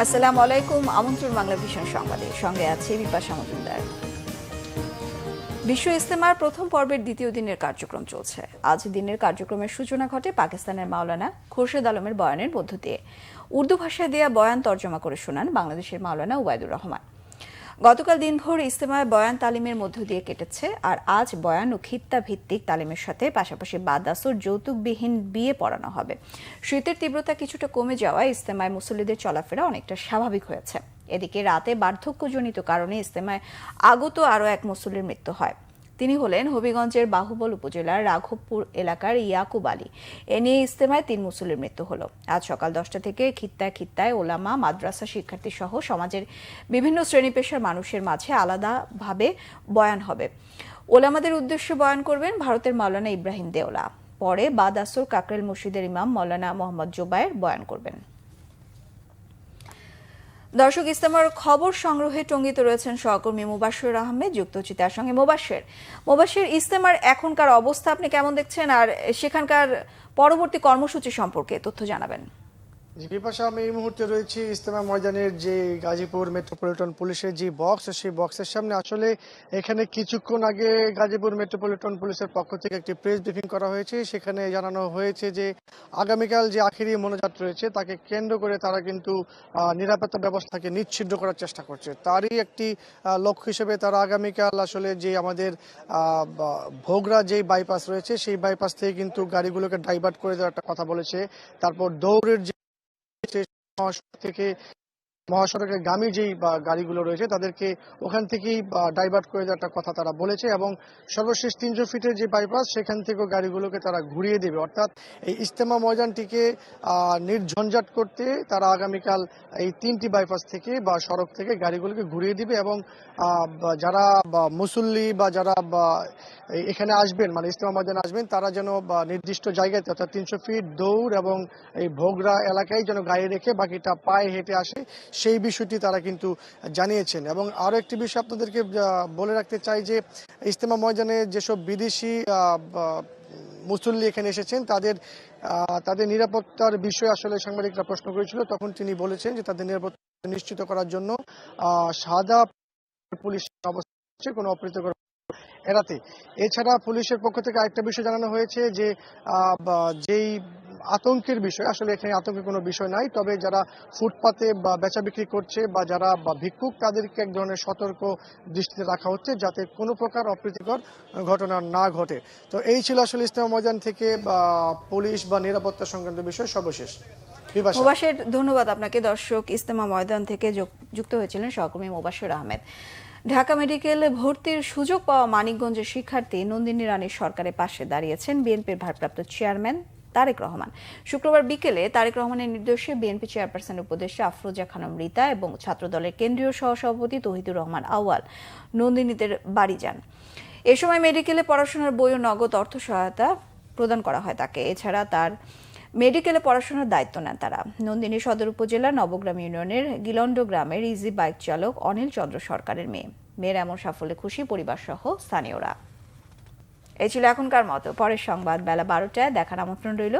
আসসালামু আলাইকুম। আমন্ত্রণ বাংলা ভিশন সংবাদে, সঙ্গে আছে বিপাশা মজুমদার। বিশ্ব ইজতেমার প্রথম পর্বের দ্বিতীয় দিনের কার্যক্রম চলছে। আজ দিনের কার্যক্রমের সূচনা ঘটে পাকিস্তানের মাওলানা খোরশেদ আলমের বয়ানের মধ্য দিয়ে। উর্দু ভাষায় দেয়া বয়ান তর্জমা করে শোনান বাংলাদেশের মাওলানা ওবায়দুর রহমান। গতকাল দিনভর ইজতেমায় বয়ান তালিমের মধ্য দিয়ে কেটেছে, আর আজ বয়ান ও খিত্তা ভিত্তিক তালিমের সাথে পাশাপাশি বাদ আসর যৌতুকবিহীন বিয়ে পড়ানো হবে। শীতের তীব্রতা কিছুটা কমে যাওয়ায় ইজতেমায় মুসল্লিদের চলাফেরা অনেকটা স্বাভাবিক হয়েছে। এদিকে রাতে বার্ধক্যজনিত কারণে ইজতেমায় আগত আরও এক মুসল্লির মৃত্যু হয়। তিনি হলেন হবিগঞ্জের বাহুবল উপজেলার রাঘবপুর এলাকার ইয়াকুব আলী। এ নিয়ে ইজতেমায় ৩ মুসল্লির মৃত্যু হলো। আজ সকাল 10টা থেকে খিত্তায় ওলামা, মাদ্রাসা শিক্ষার্থী সহ সমাজের বিভিন্ন শ্রেণী পেশার মানুষের মাঝে আলাদাভাবে বয়ান হবে। ওলামাদের উদ্দেশ্যে বয়ান করবেন ভারতের মাওলানা ইব্রাহিম দেওলা। পরে বাদ আসর কাকরেল মসজিদের ইমাম মাওলানা মোহাম্মদ জোবায়ের বয়ান করবেন। দর্শক, ইজতেমার খবর সংগ্রহে টঙ্গিতে রয়েছেন সহকর্মী মুবাশির আহমেদ, যুক্ত হচ্ছি তার সঙ্গে। মুবাশির, ইজতেমার এখনকার অবস্থা আপনি কেমন দেখছেন, আর সেখানকার পরবর্তী কর্মসূচি সম্পর্কে তথ্য জানাবেন। বিপাশা, আমি এই মুহূর্তে রয়েছি ইজতেমা ময়দানের যে গাজীপুর মেট্রোপলিটন পুলিশের যে বক্স, সেই বক্সের সামনে। আসলে এখানে কিছুক্ষণ আগে গাজীপুর মেট্রোপলিটন পুলিশের পক্ষ থেকে একটি প্রেস ব্রিফিং করা হয়েছে। সেখানে জানানো হয়েছে যে আগামীকাল যে আখেরি মোনাজাত রয়েছে তাকে কেন্দ্র করে তারা কিন্তু নিরাপত্তা ব্যবস্থাকে নিশ্চিহ্ন করার চেষ্টা করছে। তারই একটি লক্ষ্য হিসেবে তারা আগামীকাল আসলে যে আমাদের ভোগড়া যেই বাইপাস রয়েছে সেই বাইপাস থেকে কিন্তু গাড়িগুলোকে ডাইভার্ট করে দেওয়ার একটা কথা বলেছে। তারপর দৌড়ের থেকে মহাসড়কের গামী যেই গাড়িগুলো রয়েছে তাদেরকে ওখান থেকেই ডাইভার্ট করে দেওয়ার একটা কথা তারা বলেছে, এবং সর্বশেষ 300 ফিটের যে বাইপাস সেখান থেকেও গাড়িগুলোকে তারা ঘুরিয়ে দেবে। অর্থাৎ এই ইজতেমা ময়দানটিকে নির্ঝঞ্ঝাট করতে তারা আগামীকাল এই 3টি বাইপাস থেকে বা সড়ক থেকে গাড়িগুলোকে ঘুরিয়ে দিবে, এবং যারা মুসল্লি বা যারা এখানে আসবেন, মানে ইজতেমা ময়দানে আসবেন, তারা যেন নির্দিষ্ট জায়গাতে অর্থাৎ 300 ফিট দৌড় এবং এই ভোগড়া এলাকায় যেন গাড়ি রেখে বাকিটা পায়ে হেঁটে আসে, সেই বিষয়টি তারা কিন্তু জানিয়েছেন। এবং আরো একটি বিষয় আপনাদেরকে বলে রাখতে চাই যে ইজতেমা ময়দানে যেসব বিদেশি মুসল্লি এখানে এসেছেন তাদের নিরাপত্তার বিষয়ে আসলে সাংবাদিকরা প্রশ্ন করেছিল, তখন তিনি বলেছেন যে তাদের নিরাপত্তা নিশ্চিত করার জন্য সাদা পুলিশ অবস্থা কোনো অপ্রীতিকর এড়াতে। এছাড়া পুলিশের পক্ষ থেকে আরেকটা বিষয় জানানো হয়েছে যে যেই আতঙ্কের বিষয়, আসলে এখানে আতঙ্কের কোনো বিষয় নাই, তবে যারা ফুটপাতে বা বেচা বিক্রি করছে বা যারা ভিক্ষুক তাদেরকে এক ধরনের সতর্ক দৃষ্টিতে রাখা হচ্ছে যাতে কোনো প্রকার অপ্রীতিকর ঘটনা না ঘটে। তো এই ছিল আসলে ইজতেমা ময়দান থেকে পুলিশ বা নিরাপত্তা সংক্রান্ত বিষয় সর্বশেষ। মুবাশির, ধন্যবাদ আপনাকে। দর্শক, ইজতেমা ময়দান থেকে যুক্ত হয়েছিলেন সহকর্মী মুবাশির আহমেদ। ঢাকা মেডিকেলে ভর্তির সুযোগ পাওয়া মানিকগঞ্জের শিক্ষার্থী নন্দিনী রানীর সরকারের পাশে দাঁড়িয়েছেন বিএনপির ভারপ্রাপ্ত চেয়ারম্যান তারেক রহমান। শুক্রবার বিকেলে তারেক রহমানের নির্দেশে বিএনপি চেয়ারপারসনের উপদেষ্টা আফরোজা খানম রীতা এবং ছাত্রদলের কেন্দ্রীয় সহসভাপতি তৌহিদুর রহমান আউয়াল নন্দিনীদের বাড়ি যান। এ সময় মেডিকেলে পড়াশোনার বই ও নগদ অর্থ সহায়তা প্রদান করা হয় তাকে। এছাড়া তার মেডিকেলে পড়াশোনার দায়িত্ব নেন তারা। নন্দিনী সদর উপজেলার নবগ্রাম ইউনিয়নের গিলন্ড গ্রামের ইজি বাইক চালক অনিল চন্দ্র সরকারের মেয়ের এমন সাফল্যে খুশি পরিবার সহ স্থানীয়রা। এই ছিল এখনকার মতো। পরের সংবাদ বেলা 12টায় দেখার আমন্ত্রণ রইল।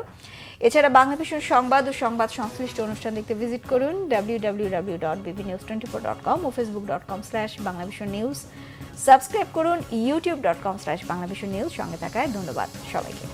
এছাড়া বাংলা ভিশন সংবাদ ও সংবাদ সংশ্লিষ্ট অনুষ্ঠান দেখতে ভিজিট করুন www.bbnews24.com ও facebook.com/banglavisionnews। সাবস্ক্রাইব করুন youtube.com/banglavisionnews। সঙ্গে থাকায় ধন্যবাদ সবাইকে।